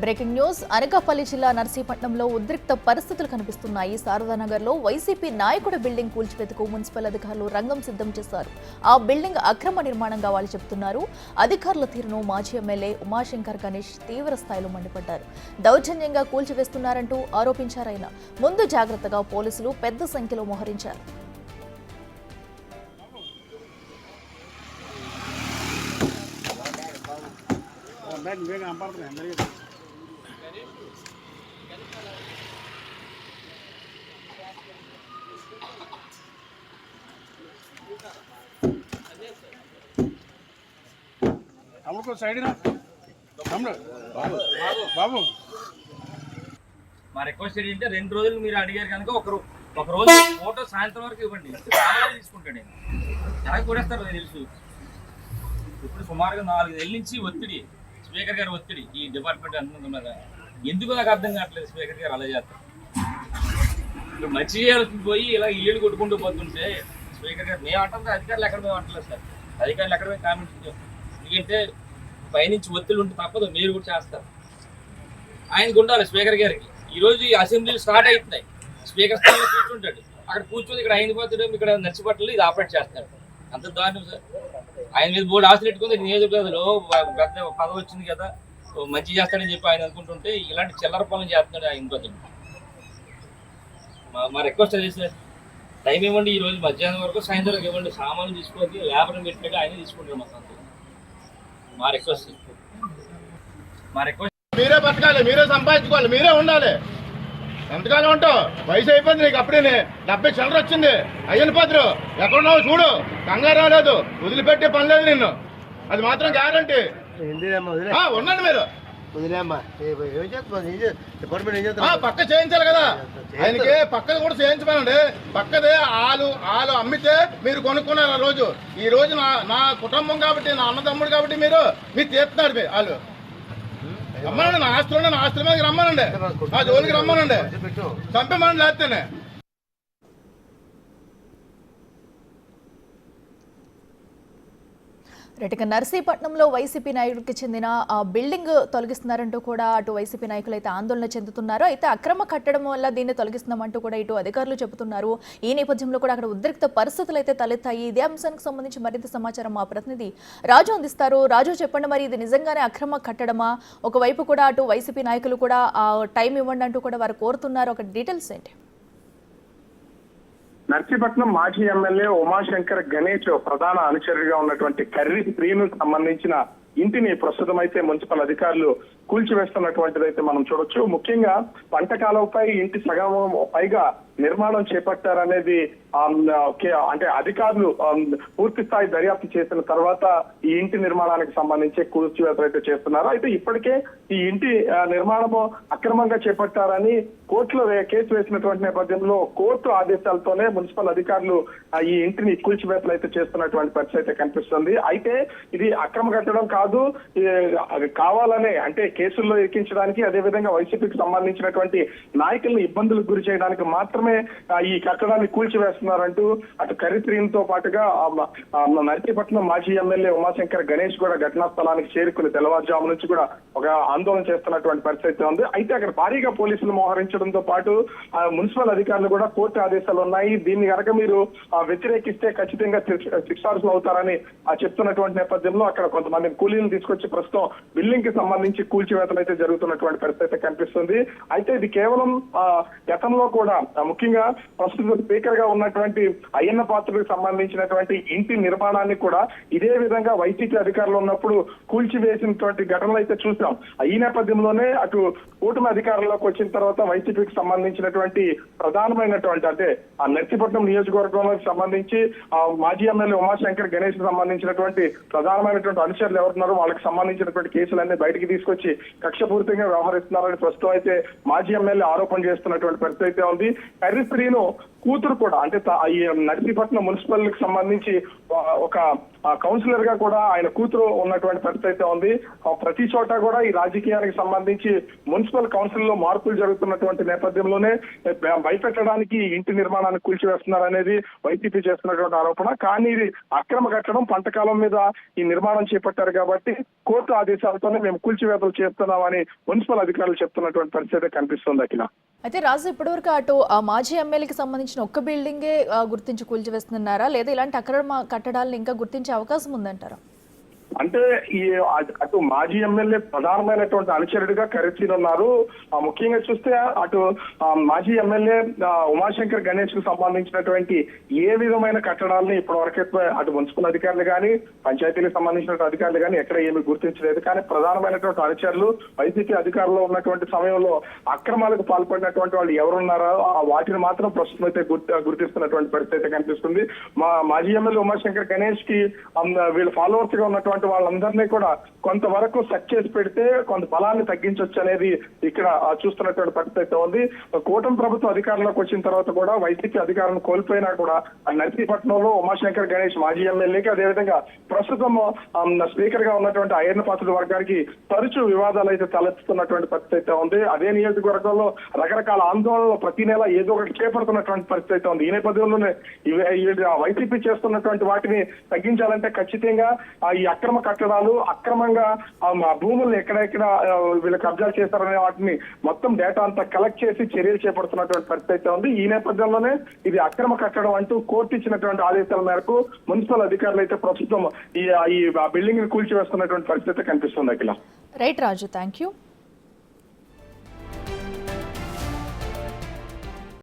Breaking news. Anakapalli జిల్లా నర్సీపట్నంలో ఉద్రిక్త పరిస్థితులు కనిపిస్తున్నాయి. శారదానగర్లో వైసీపీ నాయకుడి బిల్డింగ్ కూల్చివేతకు మున్సిపల్ అధికారులు రంగం సిద్ధం చేశారు. ఆ బిల్డింగ్ అక్రమ నిర్మాణంగా వాళ్ళు చెబుతున్నారు. అధికారుల తీరును మాజీ ఎమ్మెల్యే ఉమాశంకర్ గణేష్ తీవ్ర స్థాయిలో మండిపడ్డారు. దౌర్జన్యంగా కూల్చివేస్తున్నారంటూ ఆరోపించారాయన. ముందు జాగ్రత్తగా పోలీసులు పెద్ద సంఖ్యలో మోహరించారు. బాబు మా రిక్వెస్ట్ ఏంటంటే 2 రోజులు మీరు అడిగారు కనుక ఒక రోజు ఫోటో సాయంత్రం వరకు ఇవ్వండి. తీసుకుంటాడు నేను ఎలా కొడేస్తారు తెలుసు. ఇప్పుడు సుమారుగా 4 నెలల నుంచి ఒత్తిడి, స్పీకర్ గారు ఒత్తిడి ఈ డిపార్ట్మెంట్ అంత మీద ఎందుకు నాకు అర్థం కావట్లేదు. స్పీకర్ గారు అలా చేస్తారు. ఇప్పుడు మంచి చేయాల్సి పోయి ఇలా ఇల్లు కొట్టుకుంటూ పోతుంటే స్పీకర్ గారు మేము అంటాం, అధికారులు ఎక్కడ మేము అంటలేదు సార్. అధికారులు ఎక్కడ మేము కామెంట్ ఎందుకంటే పైనుంచి ఒత్తిడి ఉంటే తప్పదు, మీరు కూడా చేస్తారు. ఆయనకు ఉండాలి స్పీకర్ గారికి. ఈరోజు ఈ అసెంబ్లీలు స్టార్ట్ అవుతున్నాయి. స్పీకర్ స్థానంలో కూర్చుంటాడు, అక్కడ కూర్చొని ఇక్కడ ఆయన పోతాడు, ఇక్కడ నచ్చిపట్టలు ఇది ఆపరేట్ చేస్తాడు. అంత దారుణం సార్. ఆయన మీద బోర్డు ఆశలు పెట్టుకుంది. నియోజకవర్గంలో పెద్ద పదవి వచ్చింది కదా, మంచి చేస్తాడని చెప్పి ఆయన అనుకుంటుంటే ఇలాంటి చిల్లర పనులు చేస్తున్నాడు ఆయన కోసం. మా రిక్వెస్ట్ అదే సార్, టైం ఇవ్వండి. ఈ రోజు మధ్యాహ్నం వరకు సాయంత్రం వరకు ఇవ్వండి. సామాన్లు తీసుకోవాలి, లేబర్ని పెట్టినట్టు ఆయన తీసుకుంటాడు. మా రిక్వెస్ట్ మీరే బతకాలి, మీరే సంపాదించుకోవాలి, మీరే ఉండాలి. ఎంతకాలం ఉంటావు? వయసు అయిపోయింది నీకు. అప్పుడే 70 చిల్లర వచ్చింది. అయ్యని పత్రు ఎక్కడున్నావు చూడు. కంగారు లేదు, వదిలిపెట్టే పని లేదు నిన్ను. అది మాత్రం గ్యారంటీ. ఉండండి మీరు. పక్క చేయించాలి కదా ఆయనకి. పక్కది కూడా చేయించమనండి. పక్కదే ఆలు అమ్మితే మీరు కొనుక్కున్నారు. ఆ రోజు ఈ రోజు నా కుటుంబం కాబట్టి, నా అన్నదమ్ముడు కాబట్టి మీరు తీస్తున్నారు. వాళ్ళు రమ్మనండి. నా ఆస్తుల మీదకి రమ్మనండి, నా జోలికి రమ్మనండి. చంపేమనండి లేస్తేనే. ఇక నర్సీపట్నంలో వైసీపీ నాయకుడికి చెందిన ఆ బిల్డింగ్ తొలగిస్తున్నారంటూ కూడా అటు వైసీపీ నాయకులు అయితే ఆందోళన చెందుతున్నారు. అయితే అక్రమ కట్టడం వల్ల దీన్ని తొలగిస్తున్నామంటూ కూడా ఇటు అధికారులు చెబుతున్నారు. ఈ నేపథ్యంలో కూడా అక్కడ ఉద్రిక్త పరిస్థితులు అయితే తలెత్తాయి. ఇదే అంశానికి సంబంధించి మరింత సమాచారం మా ప్రతినిధి రాజు అందిస్తారు. రాజు, చెప్పండి, మరి ఇది నిజంగానే అక్రమ కట్టడమా? ఒకవైపు కూడా అటు వైసీపీ నాయకులు కూడా టైం ఇవ్వండి అంటూ కూడా వారు కోరుతున్నారు. ఒక డీటెయిల్స్ ఏంటి? నర్సీపట్నం మాజీ ఎమ్మెల్యే ఉమాశంకర్ గణేష్ ప్రధాన అనుచరుడిగా ఉన్నటువంటి కర్రీ శ్రీను సంబంధించిన ఇంటిని ప్రస్తుతం అయితే మున్సిపల్ అధికారులు కూల్చివేస్తున్నటువంటిది అయితే మనం చూడొచ్చు. ముఖ్యంగా పంట కాలంపై ఇంటి సగం పైగా నిర్మాణం చేపట్టారనేది అంటే అధికారులు పూర్తి స్థాయి దర్యాప్తు చేసిన తర్వాత ఈ ఇంటి నిర్మాణానికి సంబంధించి కూల్చివేతలు అయితే చేస్తున్నారు. అయితే ఇప్పటికే ఈ ఇంటి నిర్మాణము అక్రమంగా చేపట్టారని కోర్టులో కేసు వేసినటువంటి నేపథ్యంలో కోర్టు ఆదేశాలతోనే మున్సిపల్ అధికారులు ఈ ఇంటిని కూల్చివేతలు అయితే చేస్తున్నటువంటి పరిస్థితి అయితే కనిపిస్తుంది. అయితే ఇది అక్రమ కట్టడం కాదు, కావాలనే అంటే కేసుల్లో ఎక్కించడానికి, అదేవిధంగా వైసీపీకి సంబంధించినటువంటి నాయకులను ఇబ్బందులకు గురి చేయడానికి మాత్రమే ఈ కట్టడాన్ని కూల్చివేస్తున్నారంటూ అటు కరిత్రీన్తో పాటుగా నర్సీపట్నం మాజీ ఎమ్మెల్యే ఉమాశంకర్ గణేష్ కూడా ఘటనా స్థలానికి చేరుకుని తెల్లవారుజాము నుంచి కూడా ఒక ఆందోళన చేస్తున్నటువంటి పరిస్థితి ఉంది. అయితే అక్కడ భారీగా పోలీసులు మోహరించడంతో పాటు మున్సిపల్ అధికారులు కూడా కోర్టు ఆదేశాలు ఉన్నాయి. దీన్ని కనుక మీరు వ్యతిరేకిస్తే ఖచ్చితంగా శిక్షార్హులు అవుతారని చెప్తున్నటువంటి నేపథ్యంలో అక్కడ కొంతమంది కూలీలను తీసుకొచ్చి ప్రస్తుతం బిల్డింగ్ కి సంబంధించి కూల్చివేతలు అయితే జరుగుతున్నటువంటి పరిస్థితి కనిపిస్తుంది. అయితే ఇది కేవలం గతంలో కూడా ముఖ్యంగా ప్రస్తుత స్పీకర్ గా ఉన్నటువంటి అయ్యన్న పాత్రుడికి సంబంధించినటువంటి ఇంటి నిర్మాణాన్ని కూడా ఇదే విధంగా వైసీపీ అధికారులు ఉన్నప్పుడు కూల్చివేసినటువంటి ఘటనలు అయితే చూసాం. ఈ నేపథ్యంలోనే అటు కూటమి అధికారంలోకి వచ్చిన తర్వాత వైసీపీకి సంబంధించినటువంటి ప్రధానమైనటువంటి అంటే ఆ నర్సీపట్నం నియోజకవర్గంలోకి సంబంధించి మాజీ ఎమ్మెల్యే ఉమాశంకర్ గణేష్ ప్రధానమైనటువంటి అనుచరులు ఎవరున్నారో వాళ్ళకి సంబంధించినటువంటి కేసులన్నీ బయటికి తీసుకొచ్చి కక్షపూరితంగా వ్యవహరిస్తున్నారని ప్రస్తుతం అయితే మాజీ ఎమ్మెల్యే ఆరోపణ చేస్తున్నటువంటి పరిస్థితి అయితే ఉంది. కర్రీ శ్రీను కూతురు కూడా అంటే ఈ నర్సీపట్నం మున్సిపల్ కి సంబంధించి ఒక కౌన్సిలర్ గా కూడా ఆయన కూతురు ఉన్నటువంటి పరిస్థితి అయితే ఉంది. ప్రతి చోట కూడా ఈ రాజకీయానికి సంబంధించి మున్సిపల్ కౌన్సిల్ లో మార్పులు జరుగుతున్నటువంటి నేపథ్యంలోనే భయపెట్టడానికి ఇంటి నిర్మాణాన్ని కూల్చివేస్తున్నారు అనేది వైసీపీ చేస్తున్నటువంటి ఆరోపణ. కానీ ఇది అక్రమ కట్టడం, పంటకాలం మీద ఈ నిర్మాణం చేపట్టారు కాబట్టి కోర్టు ఆదేశాలతోనే మేము కూల్చివేతలు చేస్తున్నామని మున్సిపల్ అధికారులు చెప్తున్నటువంటి పరిస్థితి కనిపిస్తుంది. అఖిల అయితే రాజు ఇప్పటివరకు అటు మాజీ ఎమ్మెల్యేకి సంబంధించిన ఒక్క బిల్డింగే గుర్తించి కూల్చివేస్తున్నారా, లేదా ఇలాంటి అక్రమ కట్టడాలను ఇంకా గుర్తించే అవకాశం ఉందంటారా? అంటే ఈ అటు మాజీ ఎమ్మెల్యే ప్రధానమైనటువంటి అనుచరుడిగా కరిసీన్ ఉన్నారు. ముఖ్యంగా చూస్తే అటు మాజీ ఎమ్మెల్యే ఉమాశంకర్ గణేష్ కు సంబంధించినటువంటి ఏ విధమైన కట్టడాలని ఇప్పటివరకైతే అటు మున్సిపల్ అధికారులు కానీ పంచాయతీలకు సంబంధించిన అధికారులు కానీ ఎక్కడ ఏమీ గుర్తించలేదు. కానీ ప్రధానమైనటువంటి అనుచరులు వైసీపీ అధికారంలో ఉన్నటువంటి సమయంలో అక్రమాలకు పాల్పడినటువంటి వాళ్ళు ఎవరున్నారో వాటిని మాత్రం ప్రస్తుతం అయితే గుర్తిస్తున్నటువంటి పరిస్థితి కనిపిస్తుంది. మాజీ ఎమ్మెల్యే ఉమాశంకర్ గణేష్ కి వీళ్ళ ఫాలోవర్స్ గా ఉన్నటువంటి వాళ్ళందరినీ కూడా కొంతవరకు సెట్ చేసి పెడితే కొంత బలాన్ని తగ్గించవచ్చు అనేది ఇక్కడ చూస్తున్నటువంటి పరిస్థితి ఉంది. కూటమి ప్రభుత్వం అధికారంలోకి వచ్చిన తర్వాత కూడా వైసీపీ అధికారం కోల్పోయినా కూడా నర్సీపట్నంలో ఉమాశంకర్ గణేష్ మాజీ ఎమ్మెల్యేకి, అదేవిధంగా ప్రస్తుతం స్పీకర్ గా ఉన్నటువంటి అయ్యన్న పాత్రుడు వర్గానికి తరచూ వివాదాలు అయితే తలెత్తుతున్నటువంటి పరిస్థితి అయితే ఉంది. అదే నియోజకవర్గంలో రకరకాల ఆందోళనలు ప్రతి నెల ఏదో ఒకటి చేపడుతున్నటువంటి పరిస్థితి అయితే ఉంది. ఈ నేపథ్యంలోనే వైసీపీ చేస్తున్నటువంటి వాటిని తగ్గించాలంటే ఖచ్చితంగా ఈ అక్రమ కట్టడాలు, అక్రమంగా భూములను ఎక్కడెక్కడ వీళ్ళు కబ్జా చేశారనే వాటిని మొత్తం డేటా అంతా కలెక్ట్ చేసి చర్యలు చేపడుతున్నటువంటి పరిస్థితి అయితే ఉంది. ఈ నేపథ్యంలోనే ఇది అక్రమ కట్టడం అంటూ కోర్టు ఇచ్చినటువంటి ఆదేశాల మేరకు మున్సిపల్ అధికారులు అయితే ప్రస్తుతం ఈ బిల్డింగ్ ని కూల్చివేస్తున్నటువంటి పరిస్థితి కనిపిస్తుంది. అఖిల రైట్ రాజు, థ్యాంక్ యూ.